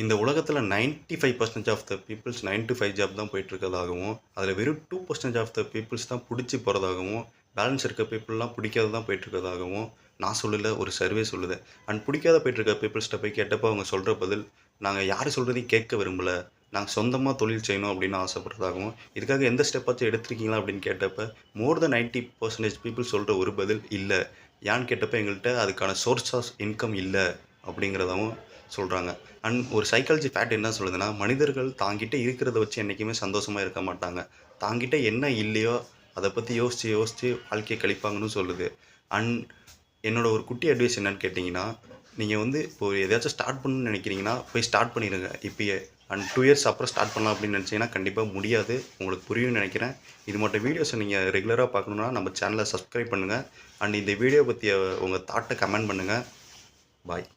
இந்த உலகத்தில் 95% of the peoples 9 to 5 job தான் போயிட்டுருக்கதாகவும், அதில் வெறும் 2% ஆஃப் த பீப்புள்ஸ் தான் பிடிச்சி போகிறதாகவும், பேலன்ஸ் இருக்க பீப்புளெலாம் பிடிக்காத தான் போயிட்டுருக்கதாகவும் நான் சொல்லலை, ஒரு சர்வே சொல்லுது. அண்ட் பிடிக்காத போயிட்டுருக்க பீப்புள்ஸ்கிட்ட போய் கேட்டப்போ அவங்க சொல்கிற பதில், நாங்கள் யார் சொல்கிறதையும் கேட்க விரும்பலை, நாங்கள் சொந்தமாக தொழில் செய்யணும் அப்படின்னு ஆசைப்படுறதாகவும், இதுக்காக எந்த ஸ்டெப்பாச்சும் எடுத்திருக்கீங்களா அப்படின்னு கேட்டப்போ மோர் தென் 90% பீப்புள் சொல்கிற ஒரு பதில் இல்லை. ஏன்னு கேட்டப்போ எங்கள்கிட்ட அதுக்கான சோர்ஸ் ஆஃப் இன்கம் இல்லை அப்படிங்கிறதாவும் சொல்கிறாங்க. அண்ட் ஒரு சைக்காலஜி ஃபேக்ட் என்ன சொல்லுதுன்னா, மனிதர்கள் தாங்கிட்ட இருக்கிறத வச்சு என்றைக்குமே சந்தோஷமாக இருக்க மாட்டாங்க. தாங்கிட்ட என்ன இல்லையோ அதை பற்றி யோசித்து யோசித்து வாழ்க்கையை கழிப்பாங்கன்னு சொல்லுது. அண்ட் என்னோட ஒரு குட்டி அட்வைஸ் என்னன்னு கேட்டிங்கன்னா, நீங்கள் வந்து இப்போ எதையாச்சும் ஸ்டார்ட் பண்ணணும்னு நினைக்கிறீங்கன்னா போய் ஸ்டார்ட் பண்ணிடுங்க இப்பயே. அண்ட் 2 இயர்ஸ் அப்புறம் ஸ்டார்ட் பண்ணலாம் அப்படின்னு நினச்சிங்கன்னா கண்டிப்பாக முடியாது. உங்களுக்கு புரியும்னு நினைக்கிறேன். இது மட்டும் வீடியோஸை நீங்கள் ரெகுலராக பார்க்கணுன்னா நம்ம சேனலை சப்ஸ்கிரைப் பண்ணுங்கள். அண்ட் இந்த வீடியோ பற்றிய உங்கள் தாட்டை கமெண்ட் பண்ணுங்கள். பாய்.